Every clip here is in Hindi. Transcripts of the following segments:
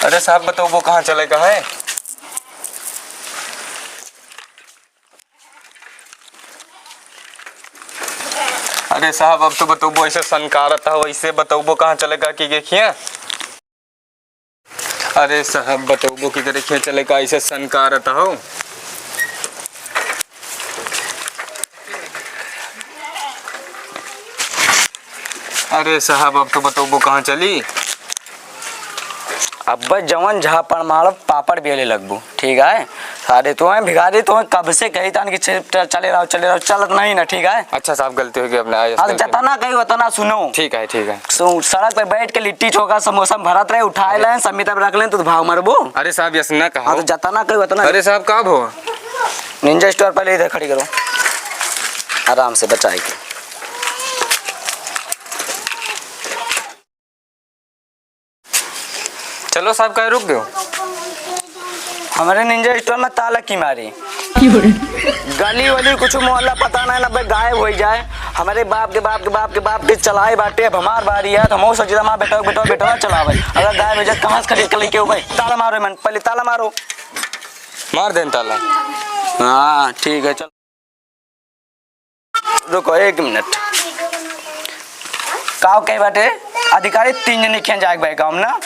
अरे साहब बताओ वो कहाँ चलेगा है? अरे साहब अब तो बताओ वो ऐसे सनकारत है, वैसे बताओ वो कहाँ चलेगा कि देखिए। अरे साहब बताओ वो किधर देखिए चलेगा ऐसे सनकारत हो। अरे साहब अब तो बताओ वो कहाँ चली। अब जवन झापड़ मारो पापड़ बेले लगबू, ठीक है। सारे तो हैं भिखारी, तो कब से कही था कि चले रहो चलत नहीं ना, ठीक है। अच्छा साहब गलती हो गई अपने आए। हाँ जतना कही उतना सुनो। ठीक है ठीक है। सड़क पे बैठ के लिट्टी चोखा समोसा भरत रहे, उठाए लें समिता रख लें तो भाव मरबो। अरे साहब यस ना कहा। हाँ जतना कही उतना। अरे साहब कब हो? निंजा स्टोर पहले इधर खड़ी करो, आराम से बचाए के। चलो साहब कहीं रुक दो। हमारे निंजा स्टोर में ताला की मारी, गली वली कुछ मोहल्ला पता नहीं ना, गायब हो जाए। हमारे बाप के बाप के बाप के बाप के चलाए बाटे, अब हमार बारी है तो हम सचिदा माँ बेटा बेटा बेटा चलावे। अगर गायब हो जाए कहाँ से खरीद कर लेके भाई? ताला मारो मन, पहले ताला मारो। मार दें ताला। हाँ ठीक है चल रुको 1 मिनट। काव कई बाटे अधिकारी 3 जने खेल जाए भाई काम ना।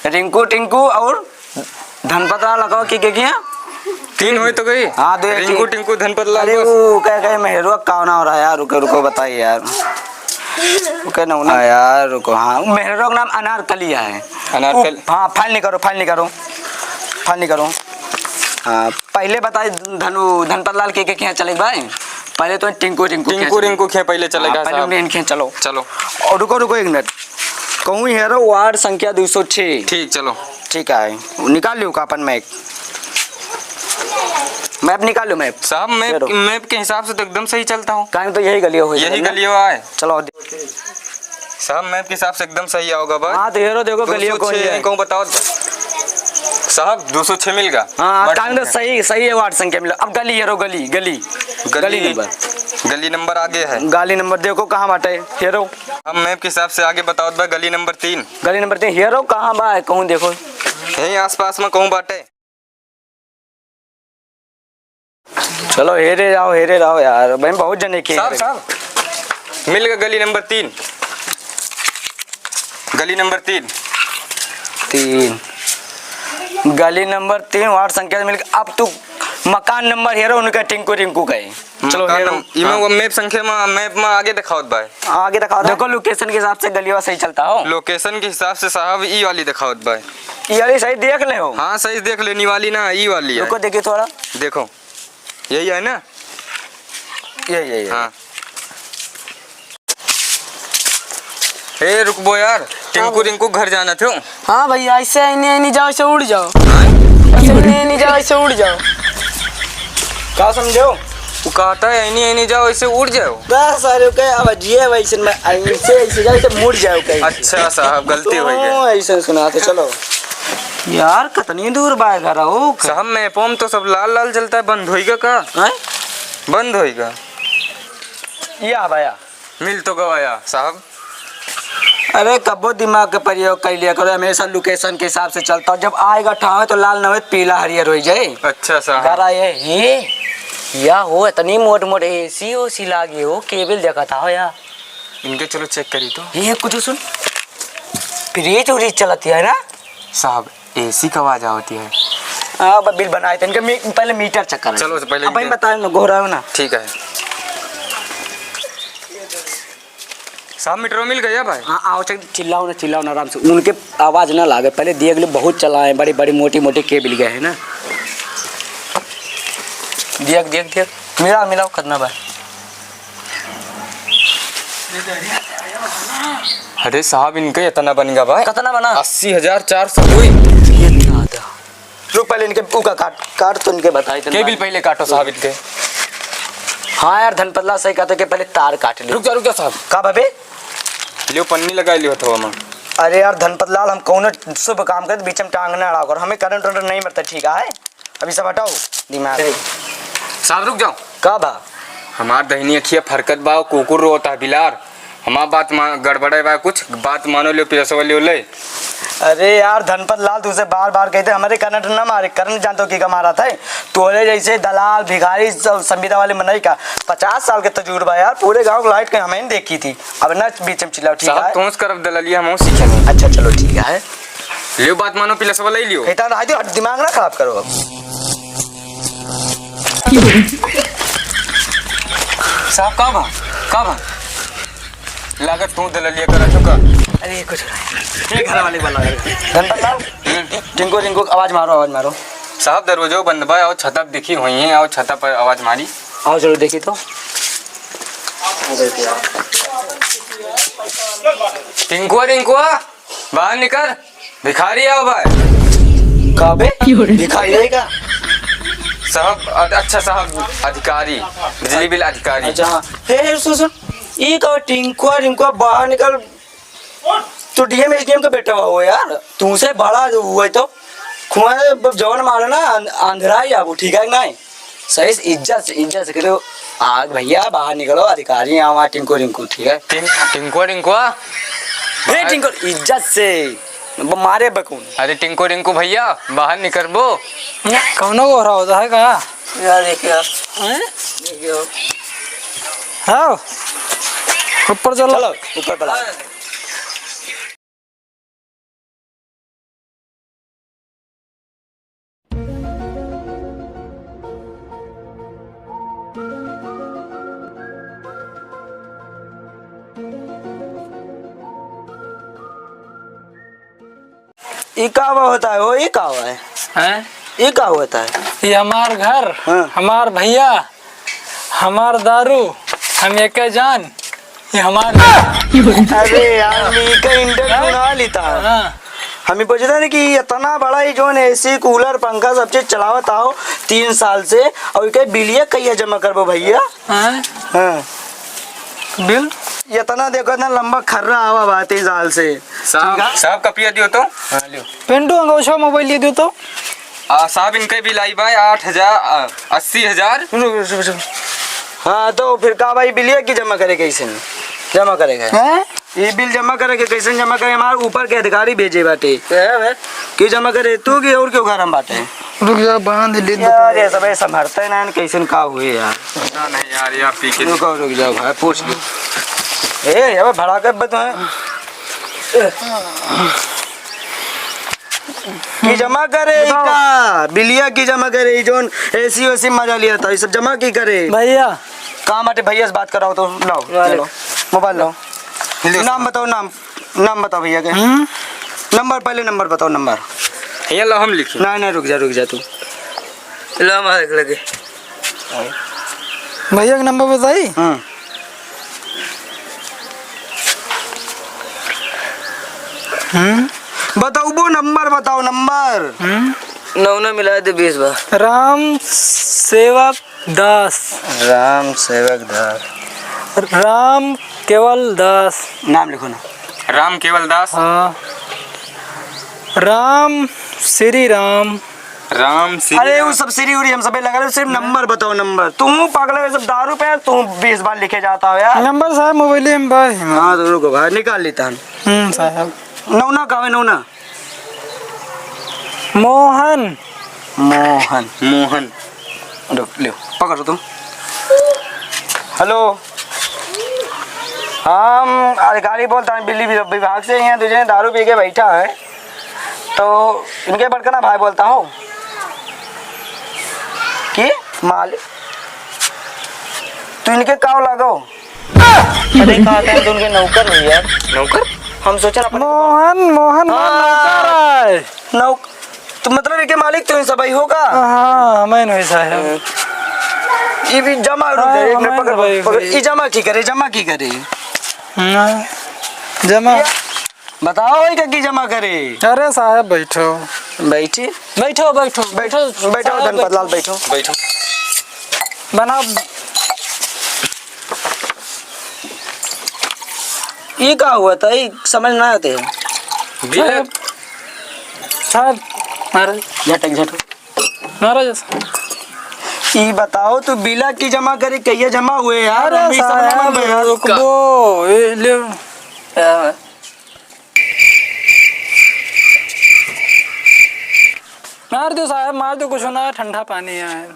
रिंकू टिंकू और धनपतला लगाओ की किया 3 हुए तो गई। हाँ दो रिंकू टिंकू धनपतला। अरे वो कह मेहरुआ काव ना हो रहा यार, रुको रुको बताइए यार। रुके ना यार रुको। हाँ मेहरुआ का नाम अनारकली है। अनारकली। हाँ फाइल नहीं करो फाइल नहीं करो फाइल नहीं करो। हाँ पहले बताइए धनपतलाल के क्या चले भाई? पहले तो टिंकू रिंकू खे पहले चलेगा साहब। पहले इनके चलो चलो। और रुको 1 मिनट। कहूँ हेरो वार्ड संख्या 206। ठीक चलो। ठीक है निकाल लियो का अपन मैप निकाल लो मैप। साहब मैप के हिसाब से तो एकदम सही चलता हूँ। कहीं तो यही गलियों हो, यही गलियों आए। चलो साहब मैप के हिसाब से एकदम सही आओगा बस। हाँ तो हेरो देखो गलियों को कहूँ बताओ साहब 206 मिल गया। हाँ कहीं तो सही है वार्ड संख्या मिला। अब गली हेरो गली नंबर आगे है। गली नंबर देखो कहाँ बाटे हेरो। अब मैप के हिसाब से आगे बताओ भाई। गली नंबर 3 हेरो कहाँ बा कहूँ देखो यहीं आसपास में कहूँ बाटे। चलो हेरे जाओ यार भाई, बहुत जने के साहब मिल गया गली नंबर 3। गली नंबर 3 गली नंबर 3 वार्ड संख्या मिल गया। अब तू मकान नंबर हेरो उनका टिंकू का है। चलो वो मैप संख्या में मैप में आगे दिखाओ भाई। आगे दिखाओ देखो लोकेशन के हिसाब से गलियों सही चलता हो। लोकेशन के हिसाब से साहब ई वाली दिखाओ भाई। ई वाली सही देख ले हो। हाँ सही देख लेनी वाली ना, ई वाली है। रुको देखिए थोड़ा देखो यही है ना। यही हाँ रुकबो यार। टिंकू घर जाना थे। हाँ भैया ऐसे नहीं जाओ, ऐसे उड़ जाओ। नहीं जाओ ऐसे उड़ जाओ। क्या समझो? वो कहता है नहीं जाओ ऐसे उड़ जाओ। बस अरे के अब जिए वैसे में ऐसे जाओ ऐसे मुड़ जाओ कहीं। अच्छा साहब गलती हो गई। ऐसे सुना थे चलो यार कितनी दूर बाय घर हो साहब मैपों तो सब लाल लाल चलता है। बंद होएगा का? बंद होएगा या भैया मिल तो गवाया साहब। अरे कबो दिमाग का प्रयोग कर लिया करो, हमेशा लोकेशन के हिसाब से चलता हूँ। जब आएगा ठाव तो लाल न हो पीला हरियर हो जाए। अच्छा साहब घर आए या हो इतनी मोट एसी ओसी लागे हो, केबल देखा था यार इनके। चलो चेक करी तो ये कुछ सुन फ्रिज उरीज चलती है ना साहब। एसी का आवाज होती है। हाँ बिल बनाए थे इनके पहले मीटर चक्कर। चलो पहले भाई बताओ ना घोरा हो ना। ठीक है साहब मीटर मिल गया भाई। हाँ आओ चिल्लाओ ना आराम से, उनके आवाज ना लागे। पहले देख लो बहुत चलाए, बड़ी मोटी केबल गए है ना। देख मिलाओ कितना भाई। अरे साहब इनके इतना बन गया भाई। कितना बना? 80,400 हुई। रुक पहले इनके ऊका काट तो इनके बताए थे। केबल पहले काटो साहब इनके। हाँ यार धनपतला सही कहते कि पहले तार काट ले। रुक जा साहब। का भाभी लियो पन्नी लगा लियो तो हम। अरे यार धनपतलाल हम कौन शुभ काम करते बीच में टांग ना अड़ा कर, हमें करंट नहीं मरता ठीक है। अभी सब हटाओ दिमाग साहब रुक जाओ। का बा हमार दहिनी अखिया फरकत बा, कुकुर रोता बिलार। हमार बात गड़बड़े बा, कुछ बात मानो लियो पैसा लियो ले। अरे यार धनपत लाल तुझसे बार बार कहते हमारे करंट न मारे, करंट जानते हो कि मारा था तोरे जैसे दलाल भिखारी संविदा वाले मनई का 50 साल के तजुर्बा यार, पूरे गांव लाइट के हमें देखी थी। अब ना बीच में चिल्लाओ ठीक साहब है। तुम करब दलालिया हम सीखे नहीं। अच्छा चलो ठीक है, लियो बात मानो पिलस वाला ही लियो। कहता रहा दिमाग ना खराब करो अब। साहब का बा लागत तू दलालिया करा चुका। अरे कुछ नहीं, घर वाले वाला धनपत लाल टिंको टिंको आवाज मारो। साहब दरवाजा बंद बा और छत दिखी हुई है और छत पर आवाज मारी। आओ चलो देखी तो। टिंकुआ बाहर निकल, भिखारी आओ भाई। काबे भिखारी का साहब अच्छा साहब अधिकारी, बिजली बिल अधिकारी। अच्छा हाँ, हे सुन ये का टिंकुआ बाहर निकल। तो डीएम एसडीएम का बेटा हो यार, तुमसे बड़ा जो हुआ तो खुआ जवन मारो ना अंधेरा ही आबू ठीक है नहीं। सही से इज्जत से करो। आग भैया बाहर निकलो, अधिकारी आवा टिंको ठीक है। टिंकुआ हे टिंको इज्जत से मारे बकून। अरे टिंको भैया बाहर निकल बो। कौनो को हो रहा होता है का यार देखिए हाँ ऊपर चलो ऊपर पड़ा। ये का होता है वो, ये का हुआ है हैं? ये का होता है? ये हमार घर हाँ। हमार भैया हमार दारू हम एक जान ये हमार अरे यार मी का इंटरव्यू ना लेता। हाँ। हमें पूछता ना कि इतना बड़ा ही जो एसी कूलर पंखा सब चीज चलावत आओ 3 साल से और कहीं बिलिया कहीं जमा करबो भैया। हैं? हाँ बिल इतना देखो ना लंबा खर्रा आवा बात 3 साल से। साहब कपिया दियो तो। हाँ लियो। पिंटू अंगोछा मोबाइल ले दो तो। साहब इनके बिल आई भाई 8,000 80,000। हाँ तो फिर का भाई बिलिया की जमा करे कैसे जमा करेगा? हैं? ये बिल जमा करे के कैसे जमा करे? हमारे ऊपर के अधिकारी भेजे बाटे कि जमा करे तू की और क्यों घर हम बाटे। रुक जा बांध ले दो यार ये सब संभरते ना कैसे का हुए यार। नहीं यार ये आप पी के रुक जाओ भाई पूछ लो। ए अब भड़ा कर बता की जमा करे का बिलिया की जमा करे जोन एसी ओसी मजा लिया था ये सब जमा की करे भैया। काम आटे भैया से बात कराओ तो लाओ लो मोबाइल लाओ। नाम बताओ नाम बताओ भैया के। नंबर पहले नंबर बताओ नंबर। ये लो हम लिखी। नहीं रुक जा तू लो मार लगे भैया का नंबर बताई। बताओ वो नंबर बताओ नंबर। 9 मिला दे 20 बार। राम सेवक दास राम केवल दास। नाम लिखो ना। राम केवल दास। हाँ राम श्री राम। अरे वो सब सीरी उरी हम सबे लगा रहे सिर्फ नंबर बताओ नंबर। तू पागल है सब दारू पे तू 20 बार लिखे जाता हो यार। नंबर साहब मोबाइल में भाई। हाँ तो रुको भाई निकाल लेता हूँ। साहब नौना कहाँ है नौना? मोहन रुक ले पकड़ो तुम। हेलो हम अधिकारी बोलता हूँ बिजली विभाग से। यहाँ तुझे दारू पी के बैठा है तो इनके बड़कना भाई बोलता हूँ कि मालिक तू इनके काव लगाओ। अरे कहा था उनके नौकर हुई यार। नौकर हम सोचा मोहन नौक तो मतलब इनके मालिक तो इन सब ही होगा। हाँ मैं नहीं साहब ये भी जमा हाँ, पकड़ ये जमा की करे जमा बताओ भाई क्या की जमा करे। अरे साहब बैठो धनपत लाल बैठो बनाओ। ये क्या हुआ था ये समझ ना आते हैं। साहब मारो झटक मारो जैसा। ये बताओ तू बिला की जमा करे कहिए जमा हुए यार। अरे साहब रुको ये ले मार दो साहब, मार दो, कुछ होना है, ठंडा पानी है।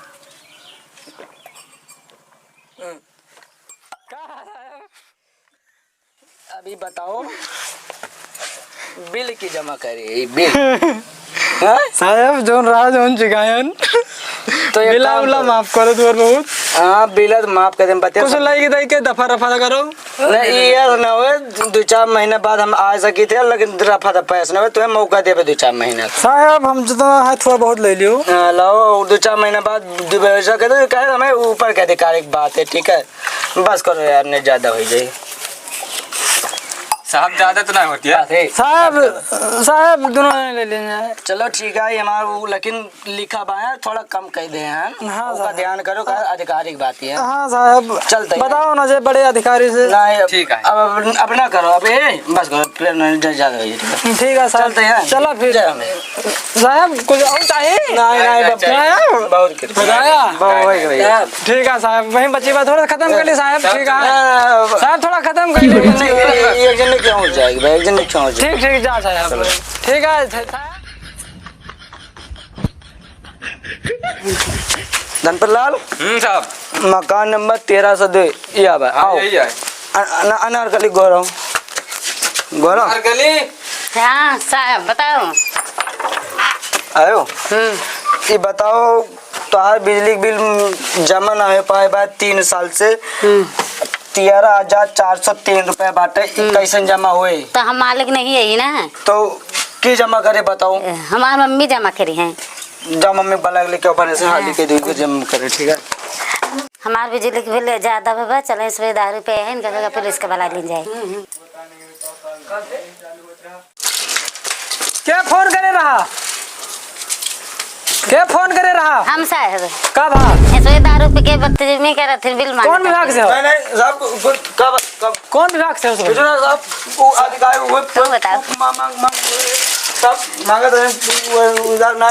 अभी बताओ, बिल की जमा करे बिल। हाँ? साहब जोन रहा जोन चिकायन तो ये बिला काम उला करो। माफ करो तुर बहुत। हाँ बिल तो माफ कर दें बता। कुछ लाई दई के दफा रफा करो। नहीं ये ना हो 2-4 महीने बाद हम आ सकी थे, लेकिन रफा दफा पैसा ना हो, तुम्हें मौका दे 2-4 महीने का। साहब हम जितना है थोड़ा बहुत ले लियो। लाओ 2-4 महीने बाद ऐसा कह दो, कहे हमें ऊपर के अधिकारिक बात है, ठीक है बस करो यार, नहीं ज्यादा हो जाए। साहब ज्यादा तो नहीं होती है। साहब दोनों ले लेंगे। चलो ठीक है, ये हमारा वो लेकिन लिखा बा है, थोड़ा कम कह दे हैं। हाँ उसका ध्यान करो, का आधिकारिक बात है। हाँ साहब चलते हैं। बताओ ना जे बड़े अधिकारी से। नहीं ठीक है। अब अपना करो, अब बस करो, फिर नहीं ज्यादा हो जाए। ठीक है साहब, चलते हैं। चलो फिर। जय हमें। साहब कुछ और चाहिए? नहीं बहुत बताया? भैया ठीक है साहब, वहीं बची बात थोड़ा खत्म कर ली साहब। ठीक है साहब, थोड़ा खत्म कर ली। एक जन क्यों हो जाएगी भाई, एक जन क्यों हो जाएगी। ठीक जा साहब, ठीक है। धनपत लाल, साहब मकान नंबर 1302 ये आवा। हाँ आओ यही है। अनारकली गौरव गली। हाँ साहब बताओ। आयो ये बताओ, तुम्हारा बिजली बिल जमा ना हो पाए बाद 3 साल से 13,403 रुपए बाटे, कैसे जमा हुए? तो हम मालिक नहीं है ही ना, तो की जमा करे बताओ। हमारी मम्मी जमा करी है। जब मम्मी बना लेके ऊपर से हाली के दूध को जमा करे, ठीक है। हमारे बिजली के बिल ज्यादा बाबा, चले इसमें 10 रुपये है, इनका जगह पुलिस का बला ली जाए। क्या फोन करे रहा? क्या फोन करे रहा? हम साहब कब हाँ? इसमें 10 रुपये के बदतमीजी कर रहे थे, बिल मांग। कौन विभाग से हो? नहीं साहब कब कौन विभाग से हो? साहब वो अधिकारी वो तुम बताओ। मांग सब मांगा तो उधर ना।